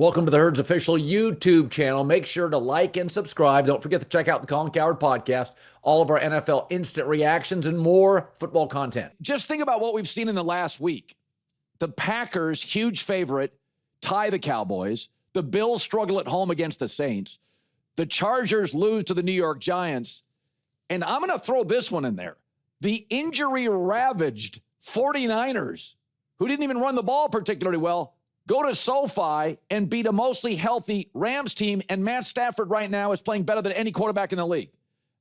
Welcome to the Herd's official YouTube channel. Make sure to like and subscribe. Don't forget to check out the Colin Cowherd podcast, all of our NFL instant reactions, and more football content. Just think about what we've seen in the last week. The Packers, huge favorite, tie the Cowboys. The Bills struggle at home against the Saints. The Chargers lose to the New York Giants. And I'm going to throw this one in there. The injury-ravaged 49ers, who didn't even run the ball particularly well, go to SoFi and beat a mostly healthy Rams team, and Matt Stafford right now is playing better than any quarterback in the league.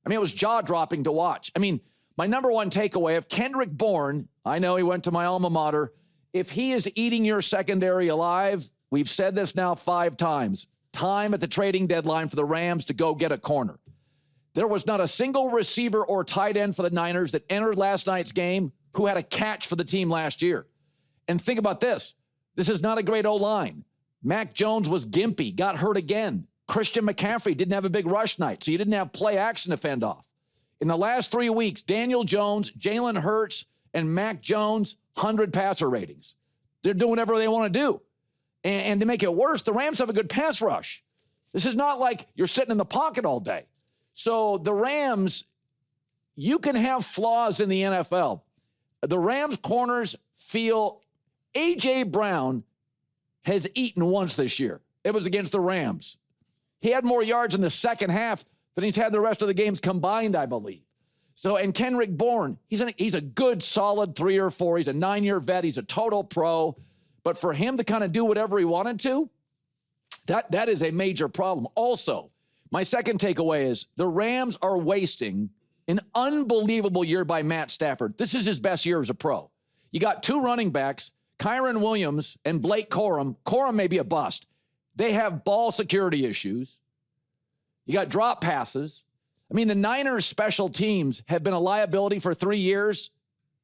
I mean, it was jaw-dropping to watch. I mean, my number one takeaway, if Kendrick Bourne, I know he went to my alma mater, if he is eating your secondary alive, we've said this now 5 times, time at the trading deadline for the Rams to go get a corner. There was not a single receiver or tight end for the Niners that entered last night's game who had a catch for the team last year. And think about this. This is not a great O-line. Mac Jones was gimpy, got hurt again. Christian McCaffrey didn't have a big rush night, so you didn't have play action to fend off. In the last 3 weeks, Daniel Jones, Jalen Hurts, and Mac Jones, 100 passer ratings. They're doing whatever they want to do. And to make it worse, the Rams have a good pass rush. This is not like you're sitting in the pocket all day. So the Rams, you can have flaws in the NFL. The Rams corners feel A.J. Brown has eaten once this year. It was against the Rams. He had more yards in the second half than he's had the rest of the games combined, I believe. So, and Kendrick Bourne, he's a good, solid 3 or 4. He's a 9-year vet. He's a total pro. But for him to kind of do whatever he wanted to, that is a major problem. Also, my second takeaway is the Rams are wasting an unbelievable year by Matt Stafford. This is his best year as a pro. You got 2 running backs, Kyron Williams and Blake Corum. Corum may be a bust. They have ball security issues. You got drop passes. I mean, the Niners special teams have been a liability for 3 years.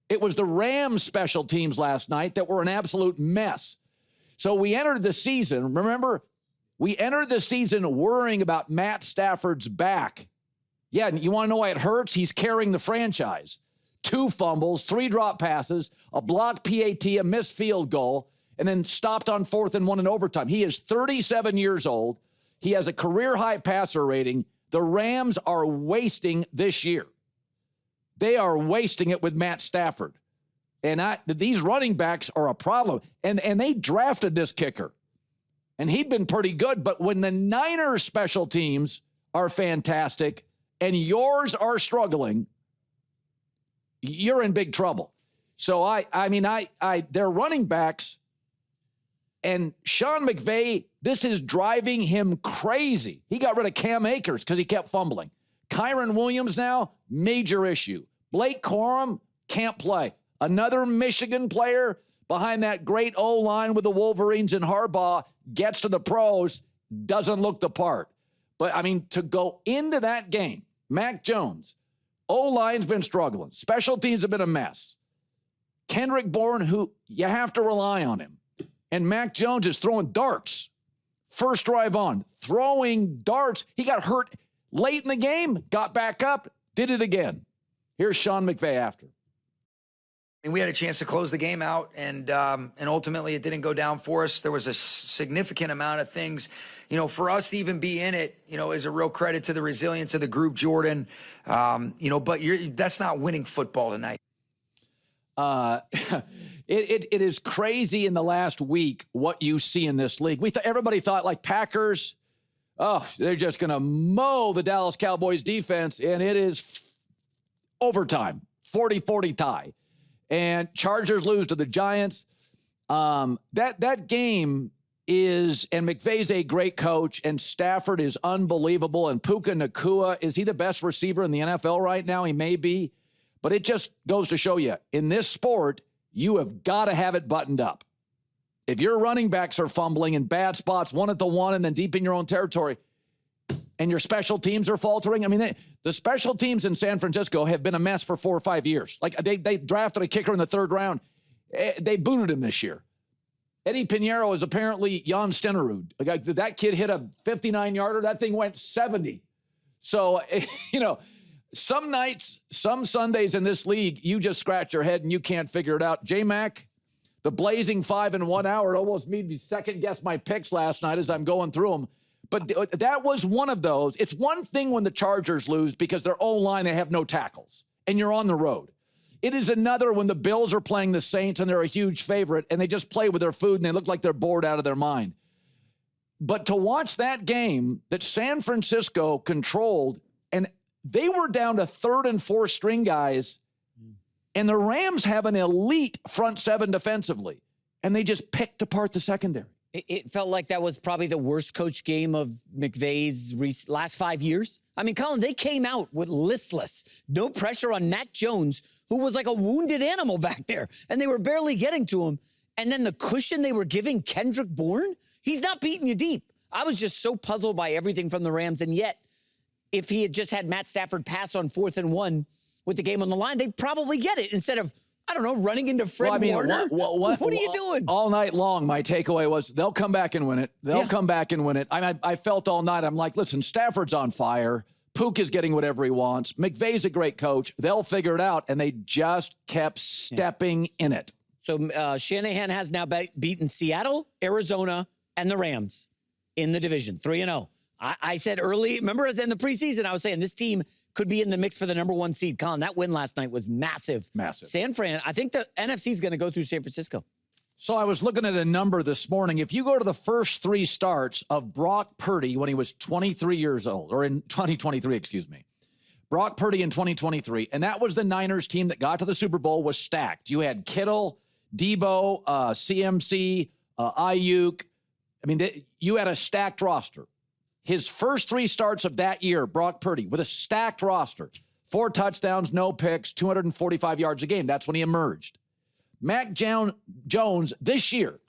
It was the Rams special teams last night that were an absolute mess. So we entered the season, remember, we entered the season worrying about Matt Stafford's back. Yeah, you want to know why it hurts? He's carrying the franchise. 2 fumbles, 3 drop passes, a blocked PAT, a missed field goal, and then stopped on 4th and 1 in overtime. He is 37 years old. He has a career-high passer rating. The Rams are wasting this year. They are wasting it with Matt Stafford. And these running backs are a problem. And they drafted this kicker. And he'd been pretty good. But when the Niners special teams are fantastic and yours are struggling, you're in big trouble. So they're running backs, and Sean McVay, this is driving him crazy. He got rid of Cam Akers because he kept fumbling. Kyron Williams now, major issue. Blake Corum can't play. Another Michigan player behind that great O-line with the Wolverines and Harbaugh gets to the pros, doesn't look the part. But, I mean, to go into that game, Mac Jones, O-line's been struggling. Special teams have been a mess. Kendrick Bourne, who you have to rely on him. And Mac Jones is throwing darts. First drive on, throwing darts. He got hurt late in the game, got back up, did it again. Here's Sean McVay after. And we had a chance to close the game out, and ultimately it didn't go down for us. There was a significant amount of things, for us to even be in it, is a real credit to the resilience of the group, Jordan. But that's not winning football tonight. It is crazy in the last week what you see in this league. Everybody thought like Packers, they're just going to mow the Dallas Cowboys defense, and it is overtime, 40-40 tie. And Chargers lose to the Giants. That game is, and McVay's a great coach, and Stafford is unbelievable, and Puka Nacua, is he the best receiver in the NFL right now? He may be. But it just goes to show you, in this sport, you have got to have it buttoned up. If your running backs are fumbling in bad spots, 1 at the 1 and then deep in your own territory, and your special teams are faltering. I mean, the special teams in San Francisco have been a mess for 4 or 5 years. Like, they drafted a kicker in the 3rd round. They booted him this year. Eddie Pinheiro is apparently Jan Stenerud. Like, that kid hit a 59-yarder. That thing went 70. So, some nights, some Sundays in this league, you just scratch your head and you can't figure it out. J-Mac, The blazing 5 in 1 hour. It almost made me second guess my picks last night as I'm going through them. But that was one of those. It's one thing when the Chargers lose because their O-line, they have no tackles, and you're on the road. It is another when the Bills are playing the Saints and they're a huge favorite and they just play with their food and they look like they're bored out of their mind. But to watch that game that San Francisco controlled, and they were down to third and fourth string guys, and the Rams have an elite front seven defensively, and they just picked apart the secondary. It felt like that was probably the worst coach game of McVay's last 5 years. I mean, Colin, they came out with listless, no pressure on Mac Jones, who was like a wounded animal back there, and they were barely getting to him. And then the cushion they were giving Kendrick Bourne, he's not beating you deep. I was just so puzzled by everything from the Rams, and yet, if he had just had Matt Stafford pass on 4th and 1 with the game on the line, they'd probably get it instead of, I don't know, running into Fred Warner. What are you doing? All night long, my takeaway was they'll come back and win it. They'll come back and win it. I felt all night, I'm like, listen, Stafford's on fire. Pook is getting whatever he wants. McVay's a great coach. They'll figure it out, and they just kept stepping in it. So Shanahan has now beaten Seattle, Arizona, and the Rams in the division, 3-0. I said early, remember in the preseason, I was saying this team could be in the mix for the number 1 seed. Colin, that win last night was massive. Massive. San Fran, I think the NFC is going to go through San Francisco. So I was looking at a number this morning. If you go to the first 3 starts of Brock Purdy when he was 23 years old, or in 2023, excuse me, Brock Purdy in 2023, and that was the Niners team that got to the Super Bowl, was stacked. You had Kittle, Debo, CMC, Ayuk. I mean, you had a stacked roster. His first 3 starts of that year, Brock Purdy, with a stacked roster, 4 touchdowns, no picks, 245 yards a game. That's when he emerged. Mac Jones this year,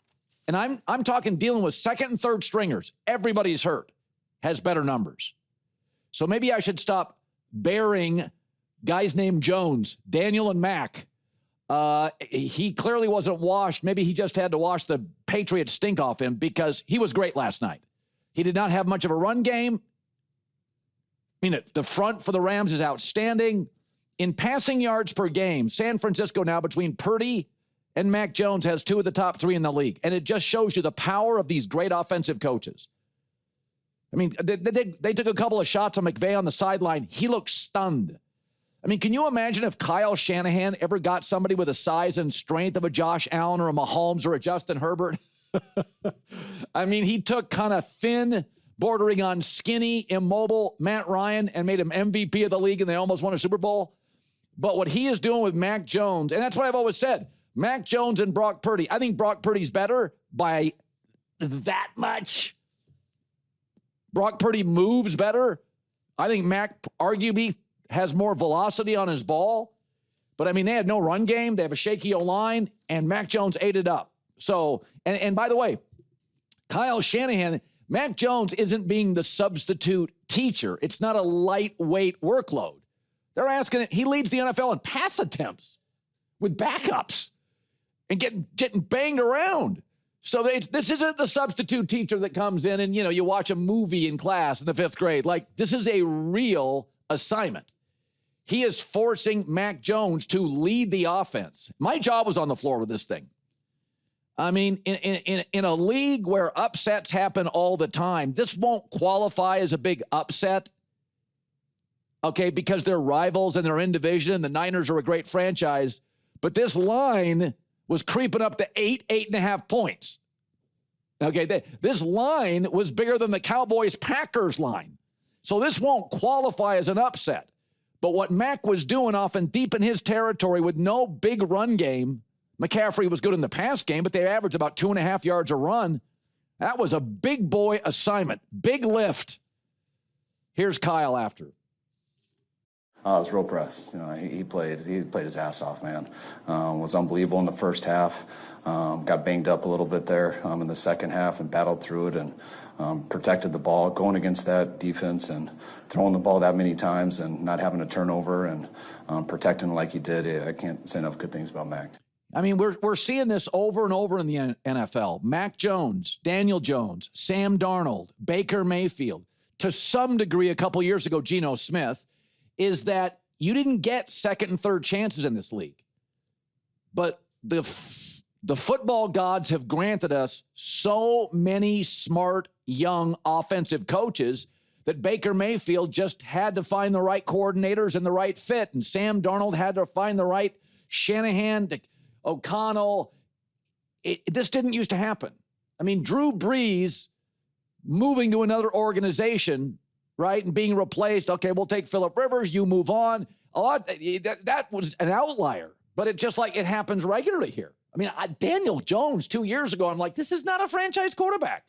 and I'm talking dealing with second and third stringers, everybody's hurt, has better numbers. So maybe I should stop bearing guys named Jones, Daniel and Mac. He clearly wasn't washed. Maybe he just had to wash the Patriots stink off him because he was great last night. He did not have much of a run game. I mean, the front for the Rams is outstanding. In passing yards per game, San Francisco now between Purdy and Mac Jones has 2 of the top 3 in the league. And it just shows you the power of these great offensive coaches. I mean, they took a couple of shots on McVay on the sideline. He looked stunned. I mean, can you imagine if Kyle Shanahan ever got somebody with the size and strength of a Josh Allen or a Mahomes or a Justin Herbert? I mean, he took kind of thin, bordering on skinny, immobile Matt Ryan and made him MVP of the league, and they almost won a Super Bowl. But what he is doing with Mac Jones, and that's what I've always said, Mac Jones and Brock Purdy. I think Brock Purdy's better by that much. Brock Purdy moves better. I think Mac arguably has more velocity on his ball. But, I mean, they had no run game. They have a shaky O-line, and Mac Jones ate it up. So, and by the way, Kyle Shanahan, Mac Jones isn't being the substitute teacher. It's not a lightweight workload. They're asking, he leads the NFL in pass attempts with backups and getting banged around. So this isn't the substitute teacher that comes in and, you watch a movie in class in the 5th grade. Like, this is a real assignment. He is forcing Mac Jones to lead the offense. My job was on the floor with this thing. I mean, in a league where upsets happen all the time, this won't qualify as a big upset, okay, because they're rivals and they're in division and the Niners are a great franchise. But this line was creeping up to 8.5 points. Okay, this line was bigger than the Cowboys-Packers line. So this won't qualify as an upset. But what Mac was doing often deep in his territory with no big run game, McCaffrey was good in the pass game, but they averaged about 2.5 yards a run. That was a big boy assignment, big lift. Here's Kyle after. I was real impressed. He played his ass off, man. Was unbelievable in the first half. Got banged up a little bit there in the second half and battled through it and protected the ball, going against that defense and throwing the ball that many times and not having a turnover and protecting like he did. I can't say enough good things about Mac. I mean, we're seeing this over and over in the NFL. Mac Jones, Daniel Jones, Sam Darnold, Baker Mayfield, to some degree a couple years ago, Geno Smith, is that you didn't get second and third chances in this league. But The football gods have granted us so many smart, young offensive coaches that Baker Mayfield just had to find the right coordinators and the right fit. And Sam Darnold had to find the right Shanahan, O'Connell. This didn't used to happen. I mean, Drew Brees moving to another organization, right, and being replaced. Okay, we'll take Phillip Rivers. You move on. That was an outlier, but it happens regularly here. I mean, Daniel Jones 2 years ago, I'm like, this is not a franchise quarterback.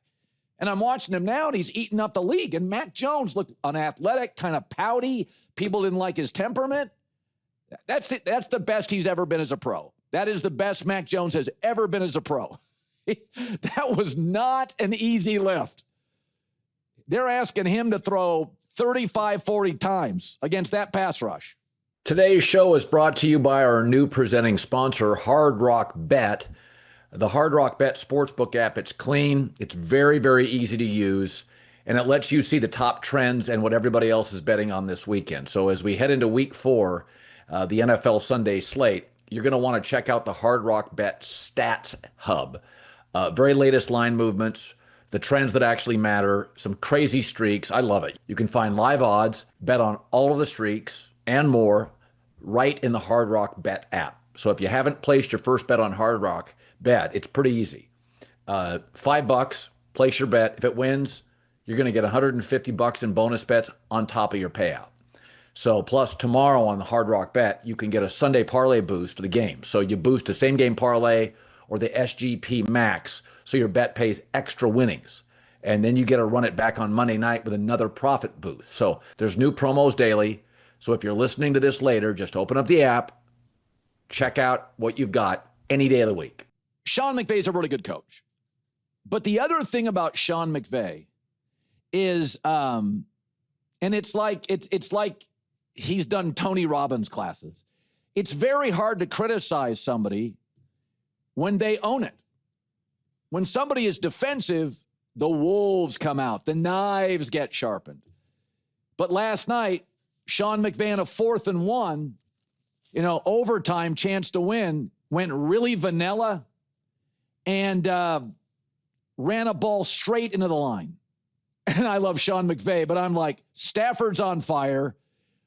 And I'm watching him now, and he's eating up the league. And Mac Jones looked unathletic, kind of pouty. People didn't like his temperament. That's the best he's ever been as a pro. That is the best Mac Jones has ever been as a pro. That was not an easy lift. They're asking him to throw 35, 40 times against that pass rush. Today's show is brought to you by our new presenting sponsor, Hard Rock Bet. The Hard Rock Bet Sportsbook app, it's clean, it's very, very easy to use, and it lets you see the top trends and what everybody else is betting on this weekend. So as we head into week 4, the NFL Sunday slate, you're going to want to check out the Hard Rock Bet Stats Hub. Very latest line movements, the trends that actually matter, some crazy streaks. I love it. You can find live odds, bet on all of the streaks and more right in the Hard Rock Bet app. So if you haven't placed your first bet on Hard Rock Bet, it's pretty easy. $5, place your bet. If it wins, you're going to get $150 in bonus bets on top of your payout. So plus tomorrow on the Hard Rock Bet, you can get a Sunday parlay boost to the game. So you boost a same game parlay or the SGP Max, so your bet pays extra winnings. And then you get to run it back on Monday night with another profit boost. So there's new promos daily. So if you're listening to this later, just open up the app, check out what you've got any day of the week. Sean McVay is a really good coach. But the other thing about Sean McVay is, and it's like he's done Tony Robbins classes. It's very hard to criticize somebody when they own it. When somebody is defensive, the wolves come out. The knives get sharpened. But last night, Sean McVay on a 4th and 1, overtime chance to win, went really vanilla and ran a ball straight into the line. And I love Sean McVay, but I'm like, Stafford's on fire.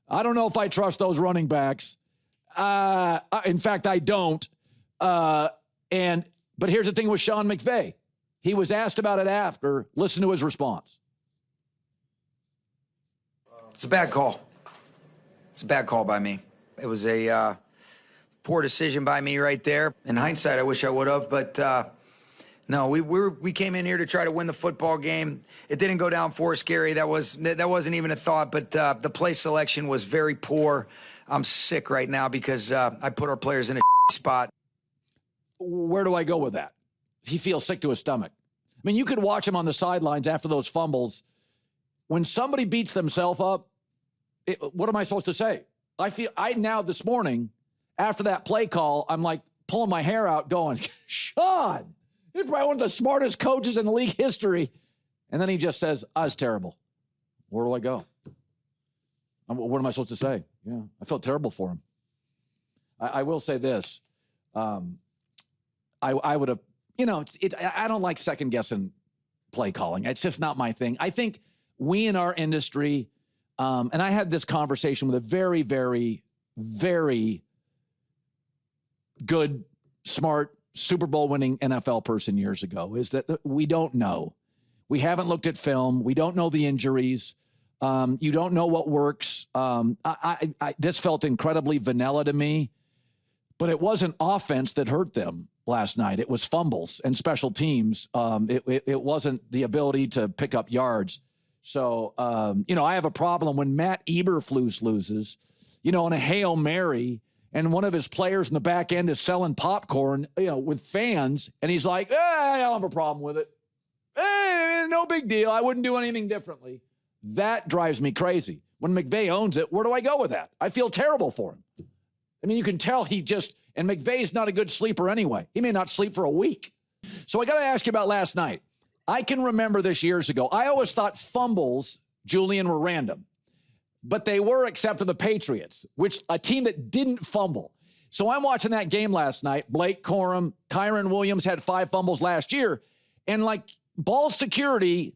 I don't know if I trust those running backs. In fact, I don't. But here's the thing with Sean McVay. He was asked about it after. Listen to his response. It's a bad call. It's a bad call by me. It was a poor decision by me right there. In hindsight, I wish I would have, but no, we came in here to try to win the football game. It didn't go down for us, Gary. That wasn't even a thought, but the play selection was very poor. I'm sick right now because I put our players in a spot. Where do I go with that? He feels sick to his stomach. I mean, you could watch him on the sidelines after those fumbles. When somebody beats themselves up, what am I supposed to say? I now this morning, after that play call, I'm like pulling my hair out going, Sean, you're probably one of the smartest coaches in the league history. And then he just says, I was terrible. Where do I go? What am I supposed to say? Yeah, I felt terrible for him. I will say this. I would have, I don't like second guessing play calling. It's just not my thing. I think we in our industry, and I had this conversation with a very, very, very good, smart, Super Bowl winning NFL person years ago, is that we don't know. We haven't looked at film. We don't know the injuries. You don't know what works. This felt incredibly vanilla to me, but it wasn't offense that hurt them last night. It was fumbles and special teams. It wasn't the ability to pick up yards. So, I have a problem when Matt Eberflus loses, on a Hail Mary, and one of his players in the back end is selling popcorn, with fans, and he's like, I don't have a problem with it. No big deal. I wouldn't do anything differently. That drives me crazy. When McVay owns it, where do I go with that? I feel terrible for him. I mean, you can tell and McVay's not a good sleeper anyway. He may not sleep for a week. So I got to ask you about last night. I can remember this years ago. I always thought fumbles, Julian, were random, but they were except for the Patriots, which a team that didn't fumble. So I'm watching that game last night. Blake Corum, Kyron Williams had 5 fumbles last year. And like ball security,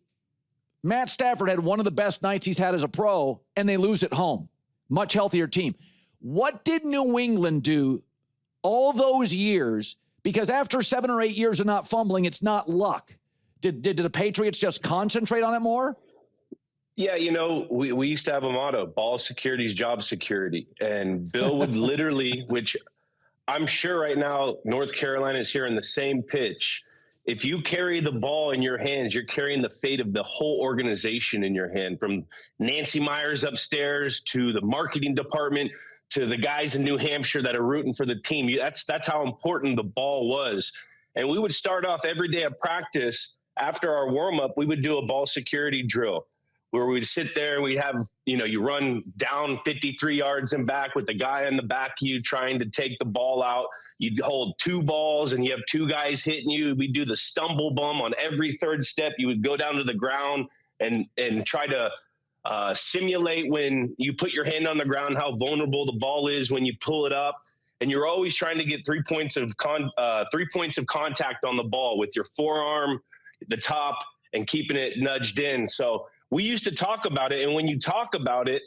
Matt Stafford had one of the best nights he's had as a pro, and they lose at home. Much healthier team. What did New England do all those years? Because after 7 or 8 years of not fumbling, it's not luck. Did the Patriots just concentrate on it more? Yeah, we used to have a motto, ball security is job security. And Bill would literally, which I'm sure right now North Carolina is hearing the same pitch. If you carry the ball in your hands, you're carrying the fate of the whole organization in your hand, from Nancy Myers upstairs to the marketing department to the guys in New Hampshire that are rooting for the team. That's how important the ball was. And we would start off every day of practice. After our warm-up, we would do a ball security drill where we'd sit there and we'd have, you run down 53 yards and back with the guy in the back of you trying to take the ball out. You'd hold 2 balls and you have 2 guys hitting you. We'd do the stumble bum on every third step. You would go down to the ground and try to simulate when you put your hand on the ground, how vulnerable the ball is when you pull it up. And you're always trying to get 3 points of 3 points of contact on the ball with your forearm, the top, and keeping it nudged in. So we used to talk about it. And when you talk about it,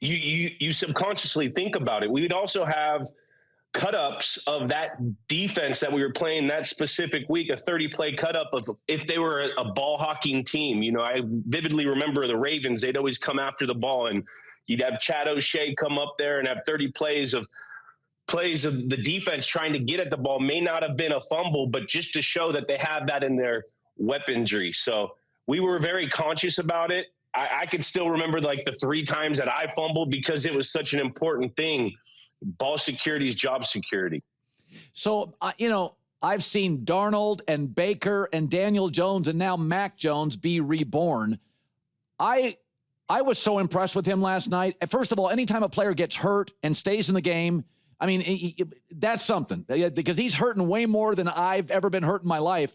you subconsciously think about it. We would also have cut-ups of that defense that we were playing that specific week, a 30-play cut-up of if they were a ball-hawking team. I vividly remember the Ravens, they'd always come after the ball, and you'd have Chad O'Shea come up there and have 30 plays of the defense trying to get at the ball. May not have been a fumble, but just to show that they have that in their weaponry. So we were very conscious about it. I could still remember like the 3 times that I fumbled because it was such an important thing. Ball security is job security. So, I've seen Darnold and Baker and Daniel Jones and now Mac Jones be reborn. I was so impressed with him last night. First of all, anytime a player gets hurt and stays in the game, I mean, that's something, because he's hurting way more than I've ever been hurt in my life.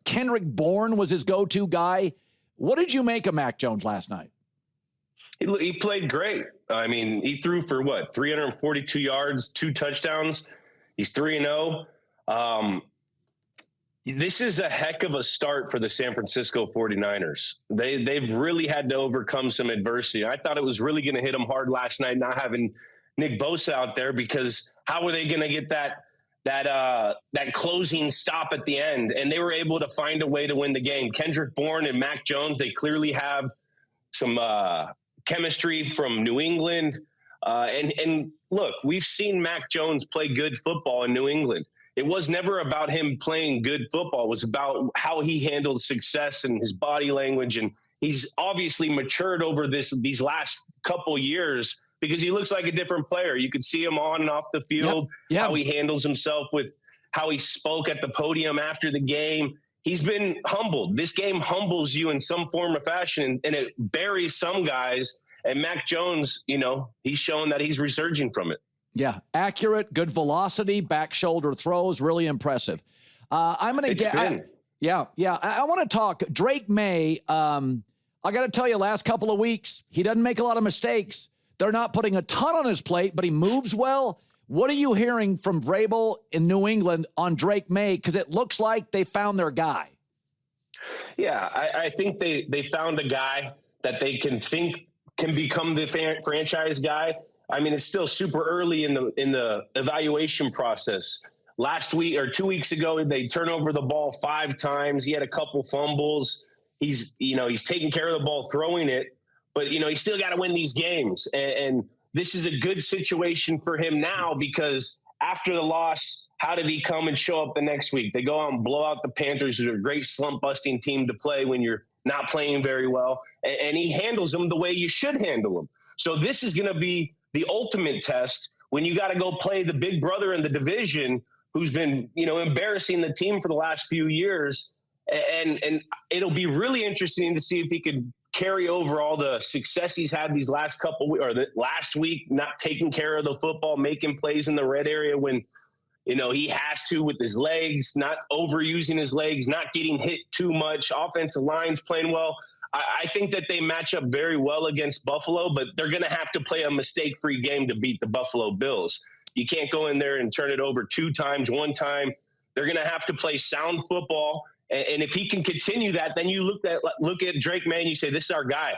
Kendrick Bourne was his go-to guy. What did you make of Mac Jones last night? He played great. I mean, he threw for 342 yards, 2 touchdowns. He's 3-0. This is a heck of a start for the San Francisco 49ers. They've really had to overcome some adversity. I thought it was really going to hit them hard last night, not having Nick Bosa out there, because how were they going to get that closing stop at the end? And they were able to find a way to win the game. Kendrick Bourne and Mac Jones, they clearly have some chemistry from New England. And look, we've seen Mac Jones play good football in New England. It was never about him playing good football. It was about how he handled success and his body language. And he's obviously matured over these last couple years, because he looks like a different player. You could see him on and off the field, how he handles himself, with how he spoke at the podium after the game. He's been humbled. This game humbles you in some form or fashion, and it buries some guys. And Mac Jones, he's shown that he's resurging from it. Yeah, accurate, good velocity, back shoulder throws, really impressive. I'm going to get. I want to talk Drake Maye. I got to tell you, last couple of weeks, he doesn't make a lot of mistakes. They're not putting a ton on his plate, but he moves well. What are you hearing from Vrabel in New England on Drake Maye? Because it looks like they found their guy. Yeah, I think they found a guy that they can become the franchise guy. I mean, it's still super early in the evaluation process. Last week or 2 weeks ago, they turned over the ball 5 times. He had a couple fumbles. He's taking care of the ball, throwing it. But, he still got to win these games. And this is a good situation for him now, because after the loss, how did he come and show up the next week? They go out and blow out the Panthers, who are a great slump-busting team to play when you're not playing very well. And he handles them the way you should handle them. So this is going to be the ultimate test when you got to go play the big brother in the division, who's been, embarrassing the team for the last few years. And it'll be really interesting to see if he could carry over all the success he's had these last last week, not taking care of the football, making plays in the red area when, he has to, with his legs, not overusing his legs, not getting hit too much. Offensive line's playing well. I think that they match up very well against Buffalo, but they're going to have to play a mistake-free game to beat the Buffalo Bills. You can't go in there and turn it over 2 times, 1 time. They're going to have to play sound football. And if he can continue that, then you look at Drake Maye and you say, this is our guy.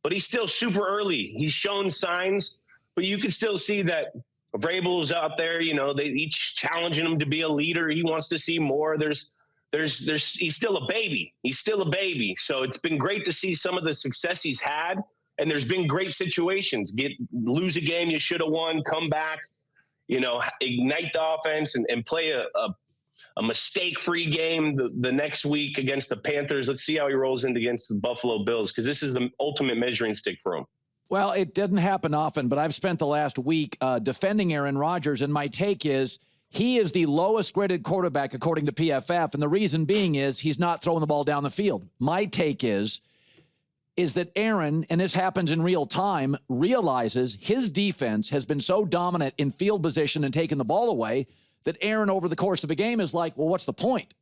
But he's still super early. He's shown signs, but you can still see that Vrabel's out there. They each challenging him to be a leader. He wants to see more. He's still a baby. He's still a baby. So it's been great to see some of the success he's had. And there's been great situations. Lose a game you should have won, come back, ignite the offense and play a mistake-free game the next week against the Panthers. Let's see how he rolls in against the Buffalo Bills, because this is the ultimate measuring stick for him. Well, it didn't happen often, but I've spent the last week defending Aaron Rodgers, and my take is he is the lowest graded quarterback according to PFF, and the reason being is he's not throwing the ball down the field. My take is that Aaron, and this happens in real time, realizes his defense has been so dominant in field position and taking the ball away that Aaron, over the course of a game, is like, well, what's the point?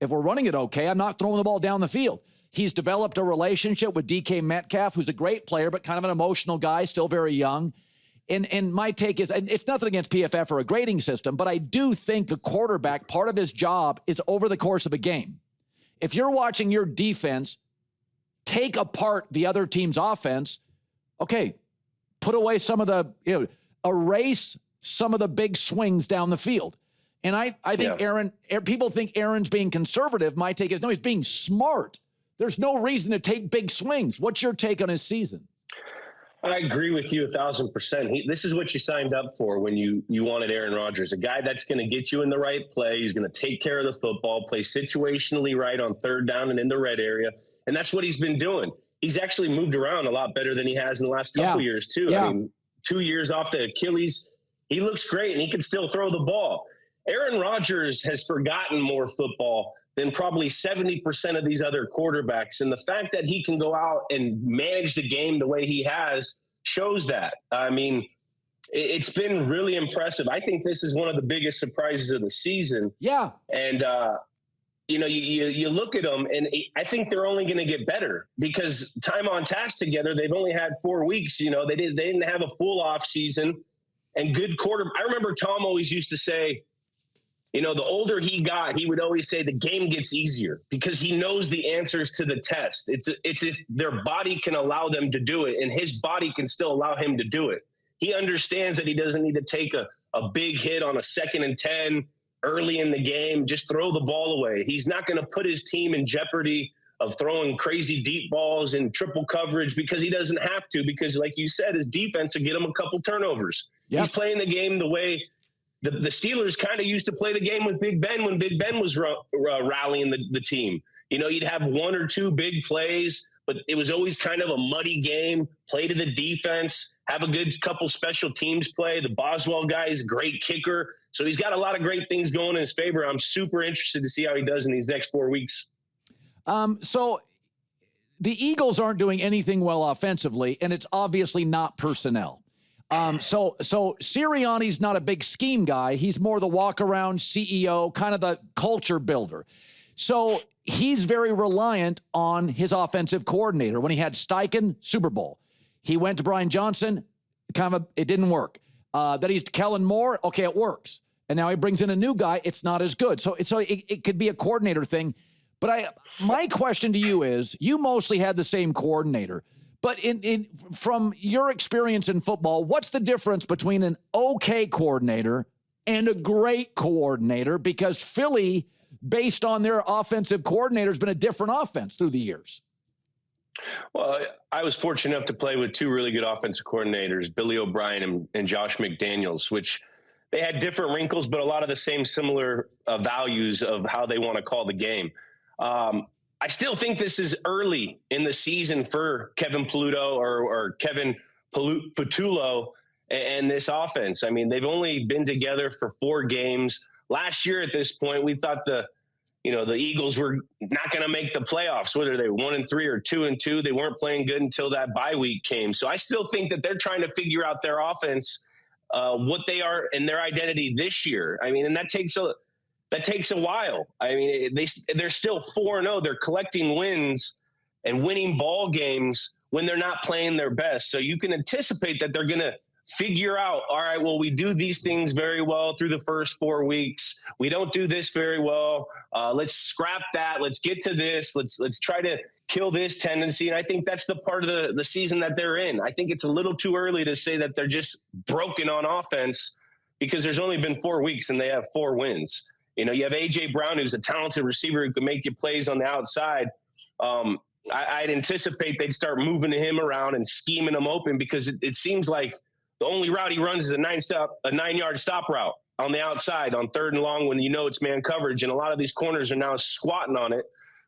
If we're running it okay, I'm not throwing the ball down the field. He's developed a relationship with DK Metcalf, who's a great player, but kind of an emotional guy, still very young. And my take is, and it's nothing against PFF or a grading system, but I do think a quarterback, part of his job is over the course of a game. If you're watching your defense take apart the other team's offense, okay, put away some of the, erase some of the big swings down the field. And I think people think Aaron's being conservative. My take is, no, he's being smart. There's no reason to take big swings. What's your take on his season? I agree with you 1,000%. This is what you signed up for when you wanted Aaron Rodgers, a guy that's going to get you in the right play. He's going to take care of the football, play situationally right on third down and in the red area. And that's what he's been doing. He's actually moved around a lot better than he has in the last couple years, too. Yeah. I mean, 2 years off the Achilles, he looks great, and he can still throw the ball. Aaron Rodgers has forgotten more football than probably 70% of these other quarterbacks. And the fact that he can go out and manage the game the way he has shows that. I mean, it's been really impressive. I think this is one of the biggest surprises of the season. Yeah. And, you look at them, and I think they're only going to get better because time on task together, they've only had 4 weeks. They didn't have a full off season. And good quarter. I remember Tom always used to say, the older he got, he would always say the game gets easier because he knows the answers to the test. It's if their body can allow them to do it, and his body can still allow him to do it. He understands that he doesn't need to take a big hit on a 2nd and 10 early in the game. Just throw the ball away. He's not going to put his team in jeopardy of throwing crazy deep balls in triple coverage because he doesn't have to, because like you said, his defense will get him a couple turnovers. Yep. He's playing the game the way the Steelers kind of used to play the game with Big Ben when Big Ben was rallying the team. You'd have 1 or 2 big plays, but it was always kind of a muddy game. Play to the defense, have a good couple special teams play. The Boswell guy is a great kicker. So he's got a lot of great things going in his favor. I'm super interested to see how he does in these next 4 weeks. So the Eagles aren't doing anything well offensively, and it's obviously not personnel. So Sirianni's not a big scheme guy. He's more the walk-around CEO, kind of the culture builder. So he's very reliant on his offensive coordinator. When he had Steichen, Super Bowl. He went to Brian Johnson, it didn't work. Then he's Kellen Moore, okay, it works. And now he brings in a new guy, it's not as good. So it could be a coordinator thing. But my question to you is, you mostly had the same coordinator. But from your experience in football, what's the difference between an okay coordinator and a great coordinator? Because Philly, based on their offensive coordinator, has been a different offense through the years. Well, I was fortunate enough to play with 2 really good offensive coordinators, Billy O'Brien and Josh McDaniels, which they had different wrinkles, but a lot of the same similar values of how they want to call the game. I still think this is early in the season for Kevin Paluto or Kevin Patullo and this offense. I mean, they've only been together for 4 games. Last year at this point, we thought the Eagles were not going to make the playoffs. Whether they 1-3 or 2-2, they weren't playing good until that bye week came. So I still think that they're trying to figure out their offense, what they are and their identity this year. I mean, and that takes a while. I mean, they're still 4-0. They're collecting wins, and winning ball games when they're not playing their best. So you can anticipate that they're going to figure out, all right, well, we do these things very well through the first 4 weeks. We don't do this very well. Let's scrap that. Let's get to this. Let's try to kill this tendency. And I think that's the part of the season that they're in. I think it's a little too early to say that they're just broken on offense, because there's only been 4 weeks and they have 4 wins. You know, you have A.J. Brown, who's a talented receiver who can make you plays on the outside. I'd anticipate they'd start moving him around and scheming him open, because it seems like the only route he runs is a 9-yard stop route on the outside on 3rd and long when you know it's man coverage. And a lot of these corners are now squatting on it.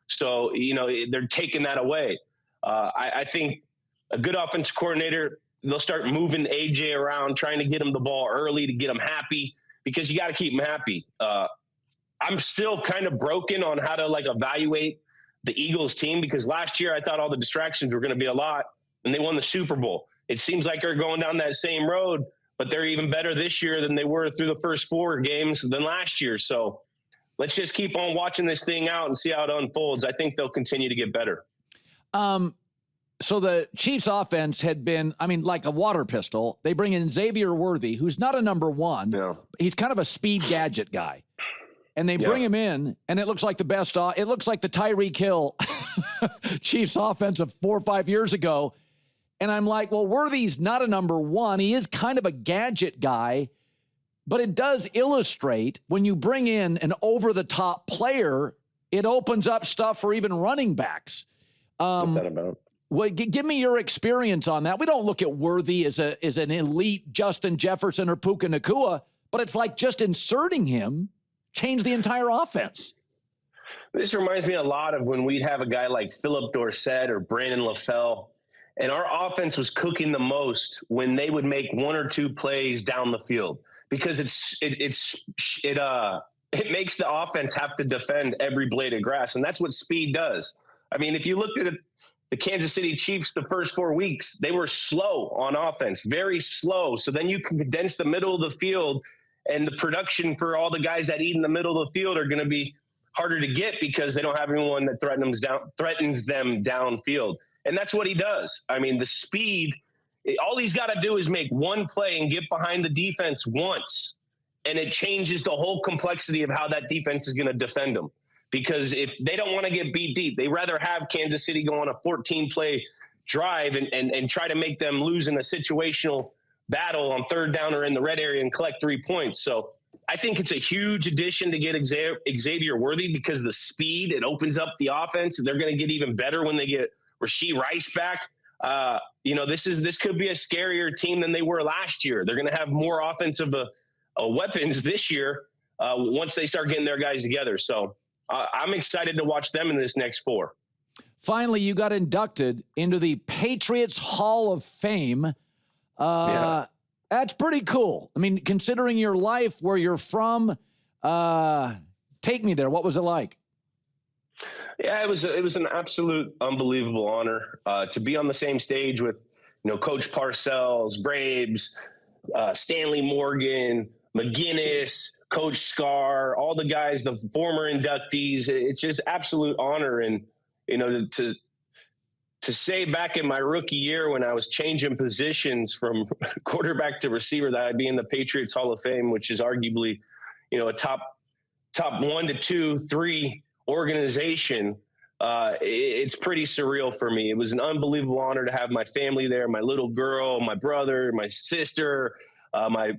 So, you know, they're taking that away. I think a good offensive coordinator, they'll start moving AJ around, trying to get him the ball early to get him happy, because you got to keep him happy. I'm still kind of broken on how to evaluate the Eagles team, because last year I thought all the distractions were going to be a lot, and they won the Super Bowl. It seems like they're going down that same road, but they're even better this year than they were through the first 4 games than last year. So let's just keep on watching this thing out and see how it unfolds. I think they'll continue to get better. So the Chiefs offense had been, like a water pistol. They bring in Xavier Worthy, who's not a number 1. Yeah. He's kind of a speed gadget guy. And they bring him in, and it looks like the best. It looks like the Tyreek Hill Chiefs offense of 4 or 5 years ago. And I'm like, well, Worthy's not a number 1. He is kind of a gadget guy, but it does illustrate when you bring in an over-the-top player, it opens up stuff for even running backs. What's that about? Well, give me your experience on that. We don't look at Worthy as an elite Justin Jefferson or Puka Nacua, but it's like just inserting him changed the entire offense. This reminds me a lot of when we'd have a guy like Philip Dorsett or Brandon LaFell, and our offense was cooking the most when they would make 1 or 2 plays down the field, because it makes the offense have to defend every blade of grass, and that's what speed does. I mean, if you looked at the Kansas City Chiefs the first 4 weeks, they were slow on offense, very slow. So then you can condense the middle of the field, and the production for all the guys that eat in the middle of the field are going to be harder to get, because they don't have anyone that threatens them downfield. And that's what he does. I mean, the speed, all he's got to do is make 1 play and get behind the defense once, and it changes the whole complexity of how that defense is going to defend them. Because if they don't want to get beat deep, they rather have Kansas City go on a 14-play drive and try to make them lose in a situational battle on 3rd down or in the red area and collect 3 points. So I think it's a huge addition to get Xavier Worthy, because the speed, it opens up the offense, and they're going to get even better when they get Rashee Rice back. This could be a scarier team than they were last year. They're going to have more offensive weapons this year once they start getting their guys together. So I'm excited to watch them in this next 4. Finally, you got inducted into the Patriots Hall of Fame. That's pretty cool. I mean, considering your life, where you're from, take me there. What was it like? Yeah, it was an absolute unbelievable honor to be on the same stage with, Coach Parcells, Braves, Stanley Morgan, McGinnis, Coach Scar, all the guys, the former inductees. It's just absolute honor. And, to say back in my rookie year when I was changing positions from quarterback to receiver that I'd be in the Patriots Hall of Fame, which is arguably, a top 1 to 2, 3 organization. It's pretty surreal for me. It was an unbelievable honor to have my family there, my little girl, my brother, my sister, my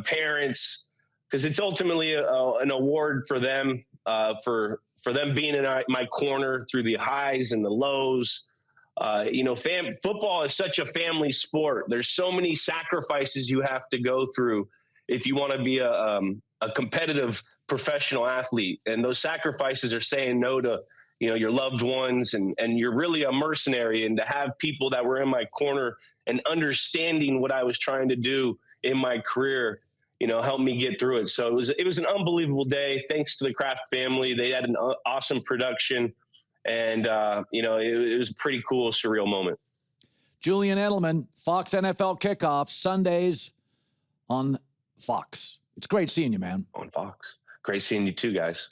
parents, because it's ultimately an award for them, for them being in my corner through the highs and the lows. Football is such a family sport. There's so many sacrifices you have to go through if you want to be a competitive professional athlete. And those sacrifices are saying no to, your loved ones, and you're really a mercenary. And to have people that were in my corner and understanding what I was trying to do in my career, helped me get through it. So it was an unbelievable day. Thanks to the Kraft family. They had an awesome production, and it was a pretty cool, surreal moment. Julian Edelman, Fox NFL Kickoff, Sundays on Fox. It's great seeing you, man. On Fox. Great seeing you too, guys.